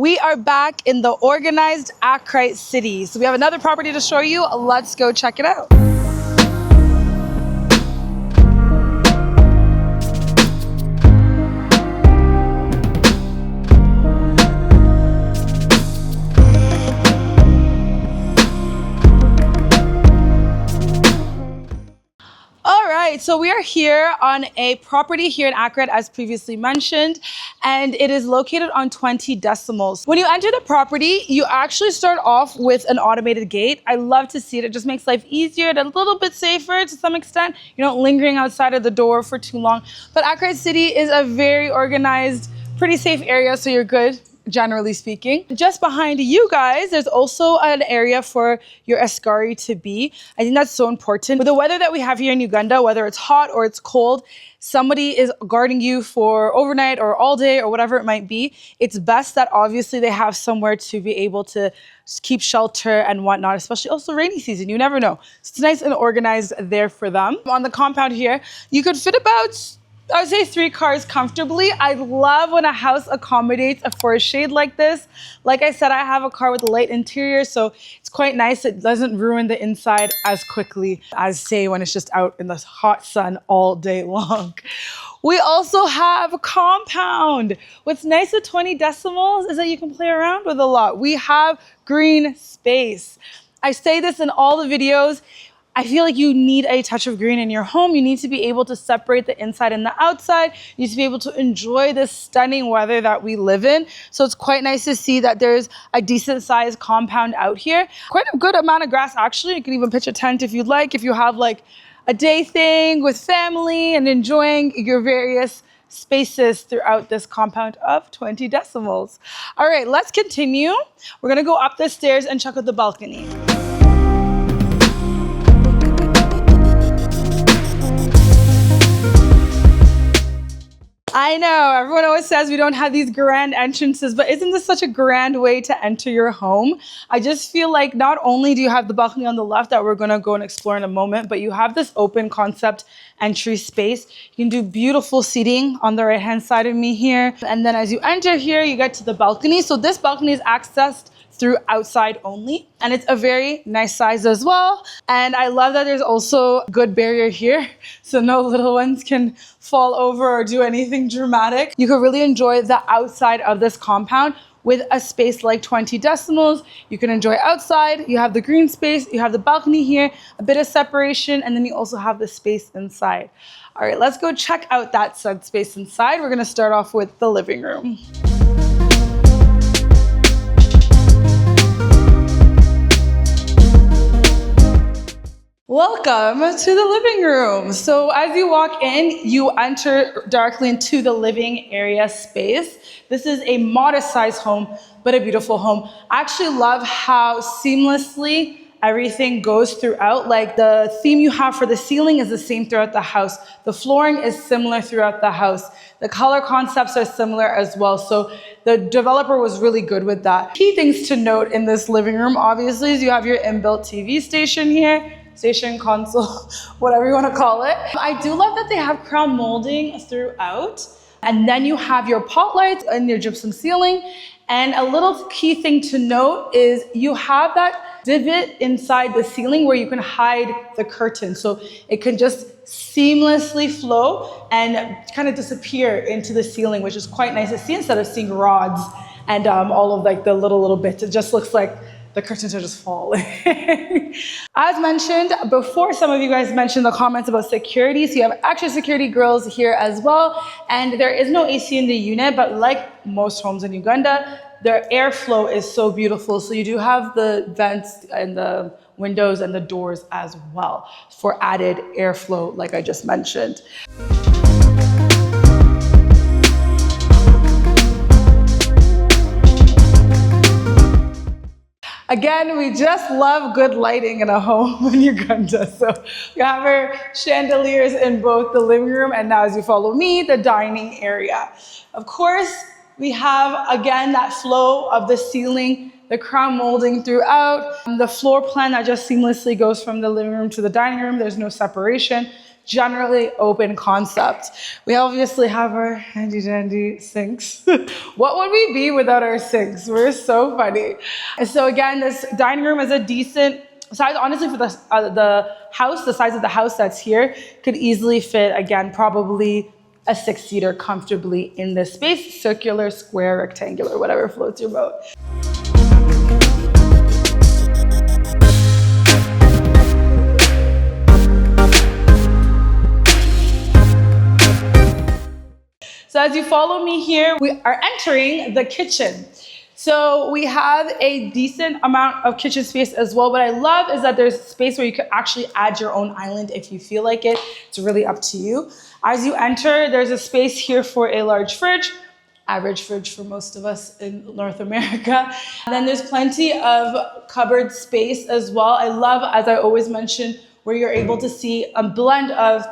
We are back in the organized Accra city. So we have another property to show you. Let's go check it out. So we are here on a property here in Accra, as previously mentioned, and it is located on 20 decimals. When you enter the property, you actually start off with an automated gate. I love to see it. It just makes life easier and a little bit safer to some extent. You're not lingering outside of the door for too long. But Accra City is a very organized, pretty safe area, so you're good, generally speaking. Just behind you guys, there's also an area for your Ascari to be. I think that's so important. With the weather that we have here in Uganda, whether it's hot or it's cold, somebody is guarding you for overnight or all day or whatever it might be. It's best that obviously they have somewhere to be able to keep shelter and whatnot, especially also rainy season. You never know. So it's nice and organized there for them. On the compound here, you could fit about, I would say 3 cars comfortably. I love when a house accommodates for a shade like this. Like I said, I have a car with a light interior, so it's quite nice. It doesn't ruin the inside as quickly as, say, when it's just out in the hot sun all day long. We also have a compound. What's nice with 20 decimals is that you can play around with a lot. We have green space. I say this in all the videos. I feel like you need a touch of green in your home. You need to be able to separate the inside and the outside. You need to be able to enjoy this stunning weather that we live in. So it's quite nice to see that there's a decent sized compound out here. Quite a good amount of grass, actually. You can even pitch a tent if you'd like, if you have like a day thing with family and enjoying your various spaces throughout this compound of 20 decimals. All right, let's continue. We're gonna go up the stairs and check out the balcony. I know, everyone always says we don't have these grand entrances, but isn't this such a grand way to enter your home? I just feel like not only do you have the balcony on the left that we're gonna go and explore in a moment, but you have this open concept entry space. You can do beautiful seating on the right-hand side of me here. And then as you enter here, you get to the balcony. So this balcony is accessed through outside only, and it's a very nice size as well. And I love that there's also good barrier here, so no little ones can fall over or do anything dramatic. You can really enjoy the outside of this compound with a space like 20 decimals. You can enjoy outside, you have the green space, you have the balcony here, a bit of separation, and then you also have the space inside. All right, let's go check out that said space inside. We're gonna start off with the living room. Welcome to the living room. So as you walk in, you enter directly into the living area space. This is a modest size home, but a beautiful home. I actually love how seamlessly everything goes throughout. Like the theme you have for the ceiling is the same throughout the house. The flooring is similar throughout the house. The color concepts are similar as well. So the developer was really good with that. Key things to note in this living room, obviously, is you have your inbuilt TV station here. Station, console, whatever you want to call it. I do love that they have crown molding throughout. And then you have your pot lights and your gypsum ceiling. And a little key thing to note is you have that divot inside the ceiling where you can hide the curtain. So it can just seamlessly flow and kind of disappear into the ceiling, which is quite nice to see instead of seeing rods and all of like the little bits. It just looks like the curtains are just falling. As mentioned before, some of you guys mentioned the comments about security. So you have extra security grills here as well. And there is no AC in the unit, but like most homes in Uganda, their airflow is so beautiful. So you do have the vents and the windows and the doors as well for added airflow, like I just mentioned. Again, we just love good lighting in a home in Uganda. So we have our chandeliers in both the living room and now, as you follow me, the dining area. Of course, we have, again, that flow of the ceiling, the crown molding throughout, the floor plan that just seamlessly goes from the living room to the dining room. There's no separation. generally open concept. We obviously have our handy dandy sinks. What would we be without our sinks? We're so funny. And so again, this dining room is a decent size. Honestly, for the house, the size of the house that's here could easily fit, again, probably a 6-seater comfortably in this space, circular, square, rectangular, whatever floats your boat. So as you follow me here, we are entering the kitchen. So we have a decent amount of kitchen space as well. What I love is that there's space where you could actually add your own island if you feel like it. It's really up to you. As you enter, there's a space here for a large fridge, average fridge for most of us in North America. And then there's plenty of cupboard space as well. I love, as I always mention, where you're able to see a blend of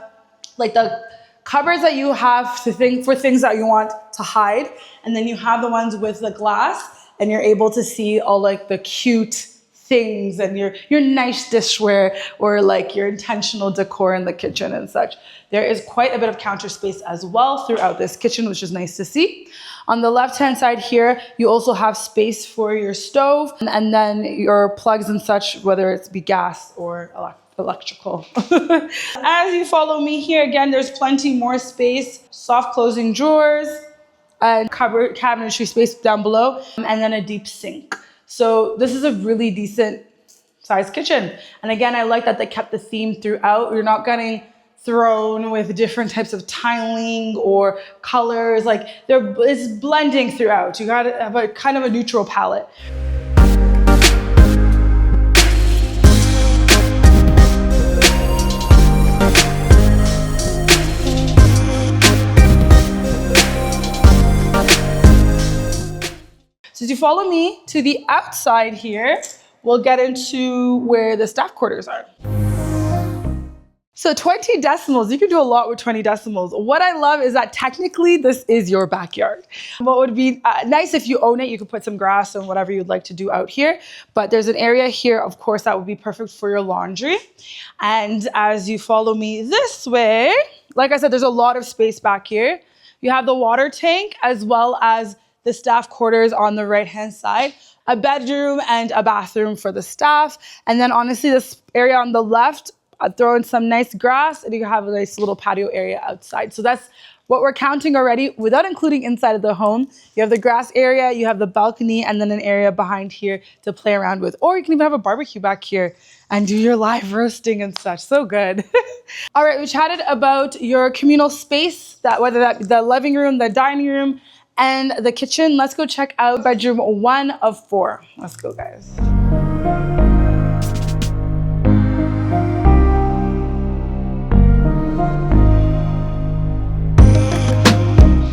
like the cupboards that you have for things that you want to hide. And then you have the ones with the glass and you're able to see all like the cute things and your nice dishware or like your intentional decor in the kitchen and such. There is quite a bit of counter space as well throughout this kitchen, which is nice to see. On the left-hand side here, you also have space for your stove and then your plugs and such, whether it's be gas or electrical. As you follow me here, again, there's plenty more space, soft closing drawers, and cupboard cabinetry space down below, and then a deep sink. So this is a really decent sized kitchen. And again, I like that they kept the theme throughout. You're not getting thrown with different types of tiling or colors. Like it's blending throughout. You gotta have a kind of a neutral palette. So as you follow me to the outside here, we'll get into where the staff quarters are. So 20 decimals, you can do a lot with 20 decimals. What I love is that technically this is your backyard. What would be nice if you own it, you could put some grass and whatever you'd like to do out here. But there's an area here, of course, that would be perfect for your laundry. And as you follow me this way, like I said, there's a lot of space back here. You have the water tank as well as the staff quarters on the right-hand side, a bedroom and a bathroom for the staff. And then honestly, this area on the left, throw in some nice grass and you have a nice little patio area outside. So that's what we're counting already without including inside of the home. You have the grass area, you have the balcony, and then an area behind here to play around with. Or you can even have a barbecue back here and do your live roasting and such. So good. All right, we chatted about your communal space, whether that the living room, the dining room, and the kitchen. Let's go check out bedroom 1 of 4. Let's go, guys.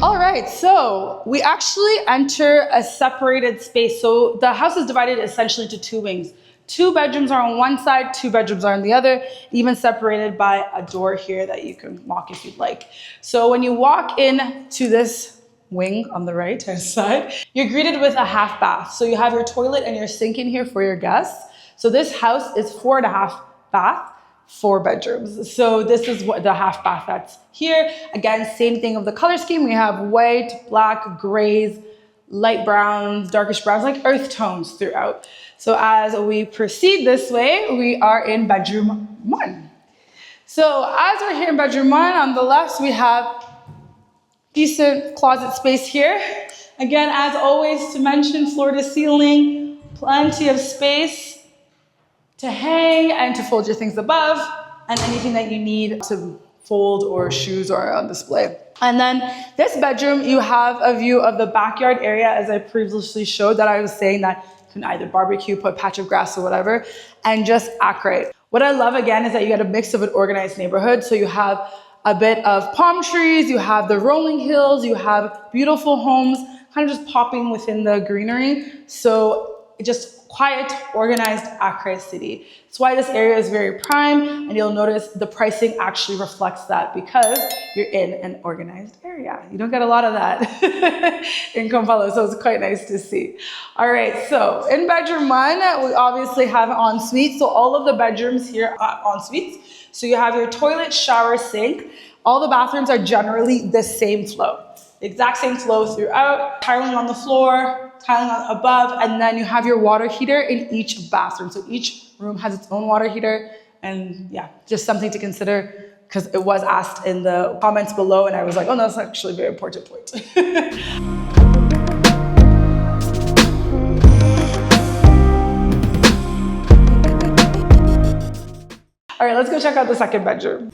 All right, so we actually enter a separated space. So the house is divided essentially into 2 wings. 2 bedrooms are on one side, 2 bedrooms are on the other, even separated by a door here that you can lock if you'd like. So when you walk in to this wing on the right hand side, you're greeted with a half bath. So you have your toilet and your sink in here for your guests. So this house is 4.5 bath, 4 bedrooms. So this is what the half bath that's here. Again, same thing of the color scheme. We have white, black, grays, light browns, darkish browns, like earth tones throughout. So as we proceed this way, we are in bedroom 1. So as we're here in bedroom 1, on the left, we have decent closet space here. Again, as always, to mention floor to ceiling, plenty of space to hang and to fold your things above and anything that you need to fold or shoes are on display. And then this bedroom, you have a view of the backyard area, as I previously showed, that I was saying that you can either barbecue, put a patch of grass or whatever, and just accurate. What I love again is that you get a mix of an organized neighborhood. So you have a bit of palm trees, you have the rolling hills, you have beautiful homes, kind of just popping within the greenery. So just quiet, organized, accurate city. That's why this area is very prime, and you'll notice the pricing actually reflects that because you're in an organized area. You don't get a lot of that in Kampala, so it's quite nice to see. All right, so in bedroom 1, we obviously have an ensuite. So all of the bedrooms here are en suites. So you have your toilet, shower, sink. All the bathrooms are generally the same flow. The exact same flow throughout, tiling on the floor, tiling on above, and then you have your water heater in each bathroom. So each room has its own water heater, and yeah, just something to consider because it was asked in the comments below, and I was like, oh no, that's actually a very important point. All right, let's go check out the second bedroom.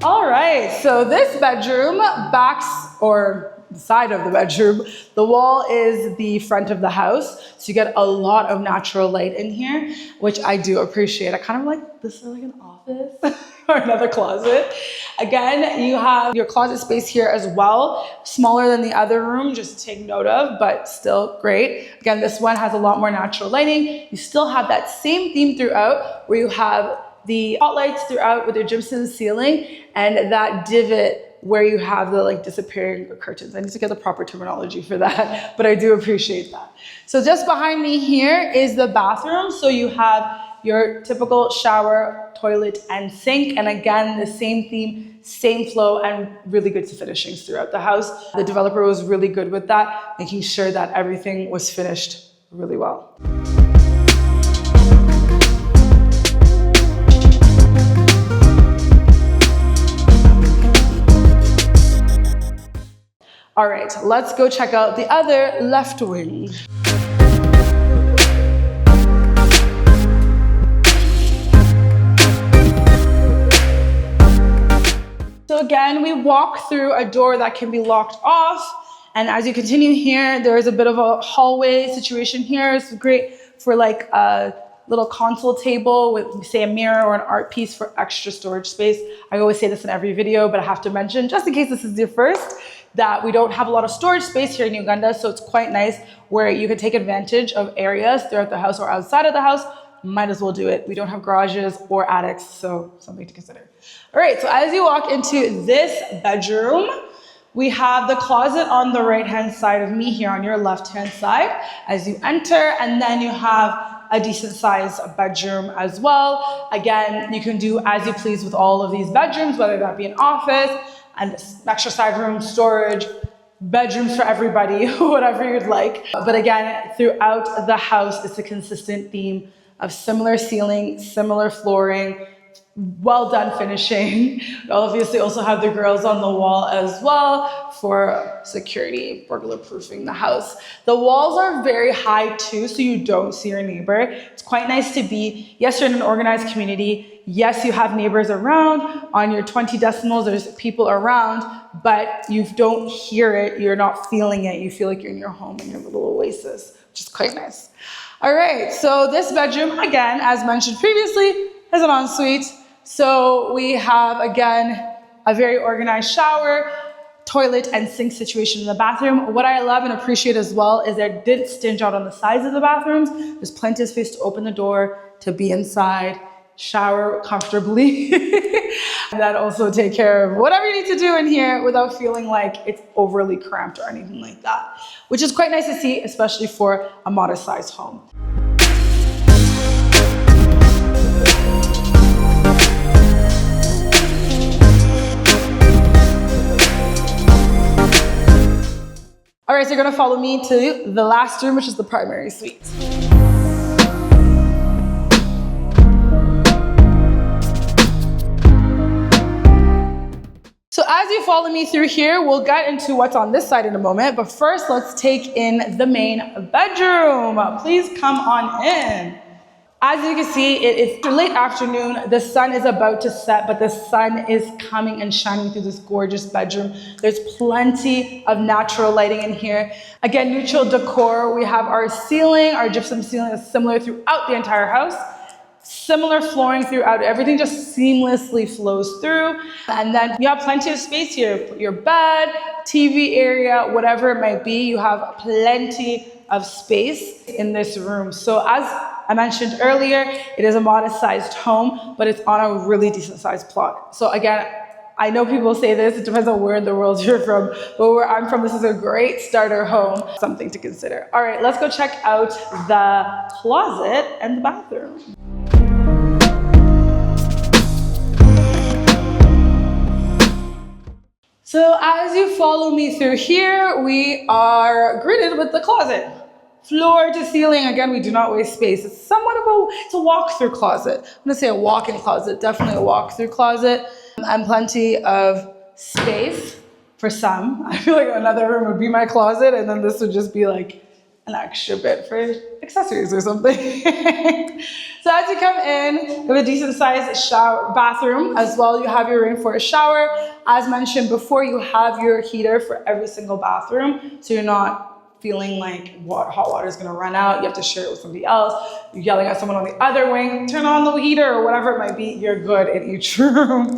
All right, so this bedroom backs, or the side of the bedroom, the wall is the front of the house. So you get a lot of natural light in here, which I do appreciate. I kind of like, this is like an office or another closet. Again, you have your closet space here as well, smaller than the other room, just to take note of, but still great. Again, this one has a lot more natural lighting. You still have that same theme throughout where you have the spotlights throughout with your gypsum ceiling and that divot where you have the like disappearing curtains. I need to get the proper terminology for that, but I do appreciate that. So just behind me here is the bathroom. So you have your typical shower, toilet, and sink. And again, the same theme, same flow, and really good finishings throughout the house. The developer was really good with that, making sure that everything was finished really well. All right, let's go check out the other left wing. So again, we walk through a door that can be locked off. And as you continue here, there is a bit of a hallway situation here. It's great for like a little console table with, say, a mirror or an art piece for extra storage space. I always say this in every video, but I have to mention, just in case this is your first, that we don't have a lot of storage space here in Uganda, so it's quite nice where you can take advantage of areas throughout the house or outside of the house. Might as well do it. We don't have garages or attics, so something to consider. All right, so as you walk into this bedroom, we have the closet on the right-hand side of me here on your left-hand side as you enter, and then you have a decent sized bedroom as well. Again, you can do as you please with all of these bedrooms, whether that be an office, an extra side room, storage, bedrooms for everybody, whatever you'd like. But again, throughout the house, it's a consistent theme of similar ceiling, similar flooring, well done finishing. We obviously also have the grills on the wall as well for security, burglar proofing the house. The walls are very high too, so you don't see your neighbor. It's quite nice to be, yes, you're in an organized community. Yes, you have neighbors around. On your 20 decimals, there's people around, but you don't hear it. You're not feeling it. You feel like you're in your home, in your little oasis, which is quite nice. All right, so this bedroom, again, as mentioned previously, is an ensuite. So we have, again, a very organized shower, toilet, and sink situation in the bathroom. What I love and appreciate as well is there didn't stinge out on the sides of the bathrooms. There's plenty of space to open the door, to be inside, shower comfortably, and then also take care of whatever you need to do in here without feeling like it's overly cramped or anything like that, which is quite nice to see, especially for a modest-sized home. All right, so you're gonna follow me to the last room, which is the primary suite. So as you follow me through here, we'll get into what's on this side in a moment, but first let's take in the main bedroom. Please come on in. As you can see, it is late afternoon. The sun is about to set, but the sun is coming and shining through this gorgeous bedroom. There's plenty of natural lighting in here. Again, neutral decor. We have our ceiling, our gypsum ceiling is similar throughout the entire house. Similar flooring throughout. Everything just seamlessly flows through. And then you have plenty of space here. Your bed, TV area, whatever it might be, you have plenty of space in this room. So as I mentioned earlier, it is a modest sized home, but it's on a really decent sized plot. So again, I know people say this, it depends on where in the world you're from, but where I'm from, this is a great starter home. Something to consider. All right, let's go check out the closet and the bathroom. So as you follow me through here, we are greeted with the closet. Floor to ceiling, again, we do not waste space. It's somewhat of it's a walk-through closet. I'm gonna say a walk-in closet, definitely a walk-through closet. And plenty of space for some. I feel like another room would be my closet, and then this would just be like an extra bit for accessories or something. So as you come in, you have a decent sized shower bathroom as well. You have your room for a shower. As mentioned before, you have your heater for every single bathroom, so you're not feeling like hot water is gonna run out. You have to share it with somebody else. You're yelling at someone on the other wing, turn on the heater or whatever it might be. You're good in each room.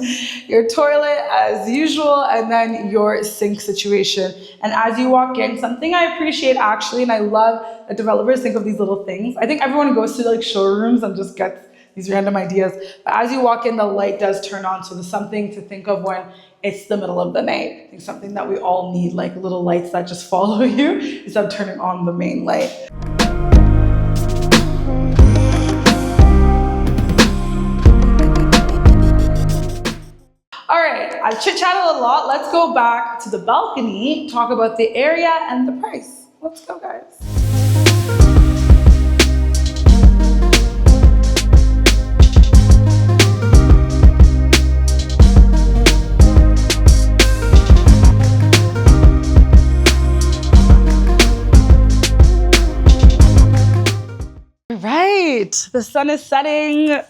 Your toilet as usual, and then your sink situation. And as you walk in, something I appreciate actually, and I love that developers think of these little things. I think everyone goes to like showrooms and just gets these random ideas. But as you walk in, the light does turn on. So there's something to think of when it's the middle of the night. I think something that we all need, like little lights that just follow you instead of turning on the main light. All right, I've chit-chatted a lot. Let's go back to the balcony, talk about the area and the price. Let's go, guys. Right, the sun is setting,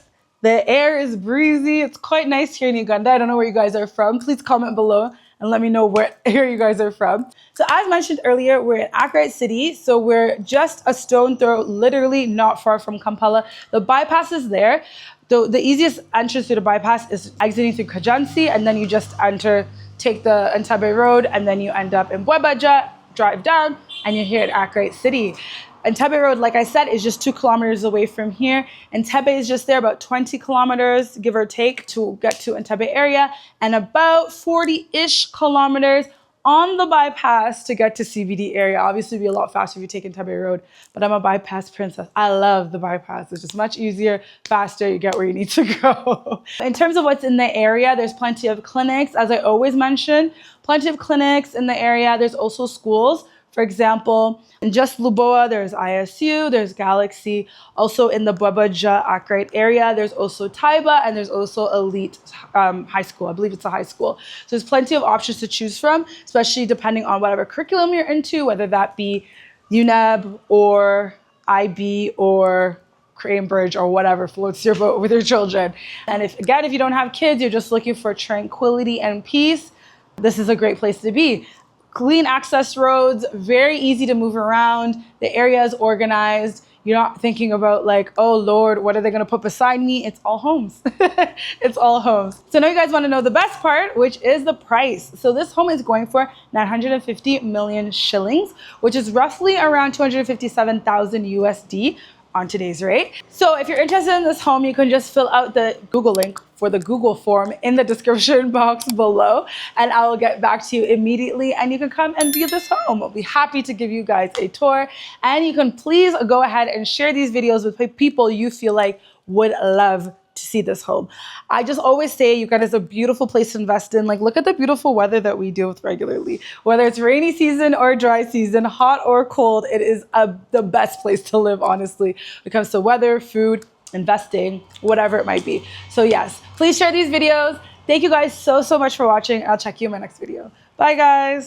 the air is breezy. It's quite nice here in Uganda. I don't know where you guys are from. Please comment below and let me know where you guys are from. So as mentioned earlier, we're in Accra City. So we're just a stone throw, literally not far from Kampala. The bypass is there. The easiest entrance to the bypass is exiting through Kajansi, and then you just take the Entebbe Road, and then you end up in Bwebaja, drive down, and you're here at Accra City. Entebbe Road, like I said, is just 2 kilometers away from here. Entebbe is just there about 20 kilometers, give or take, to get to Entebbe area, and about 40-ish kilometers on the bypass to get to CBD area. Obviously, it'd be a lot faster if you take Entebbe Road, but I'm a bypass princess. I love the bypass. It's just much easier, faster, you get where you need to go. In terms of what's in the area, there's plenty of clinics, as I always mention, plenty of clinics in the area. There's also schools. For example, in just Luboa, there's ISU, there's Galaxy. Also in the Bwebaja Accra area, there's also Taiba, and there's also Elite High School. I believe it's a high school. So there's plenty of options to choose from, especially depending on whatever curriculum you're into, whether that be UNEB or IB or Cambridge or whatever floats your boat with your children. And if you don't have kids, you're just looking for tranquility and peace, this is a great place to be. Clean access roads, very easy to move around. The area is organized. You're not thinking about like, oh Lord, what are they gonna put beside me? It's all homes. It's all homes. So now you guys wanna know the best part, which is the price. So this home is going for 950 million shillings, which is roughly around 257,000 USD on today's rate. So if you're interested in this home, you can just fill out the Google link for the Google form in the description box below, and I will get back to you immediately, and you can come and view this home. I'll be happy to give you guys a tour, and you can please go ahead and share these videos with people you feel like would love to see this home. I just always say Uganda is a beautiful place to invest in. Like, look at the beautiful weather that we deal with regularly. Whether it's rainy season or dry season, hot or cold, it is the best place to live, honestly, when it comes to weather, food, investing, whatever it might be. So yes, please share these videos. Thank you guys so much for watching. I'll check you in my next video. Bye guys.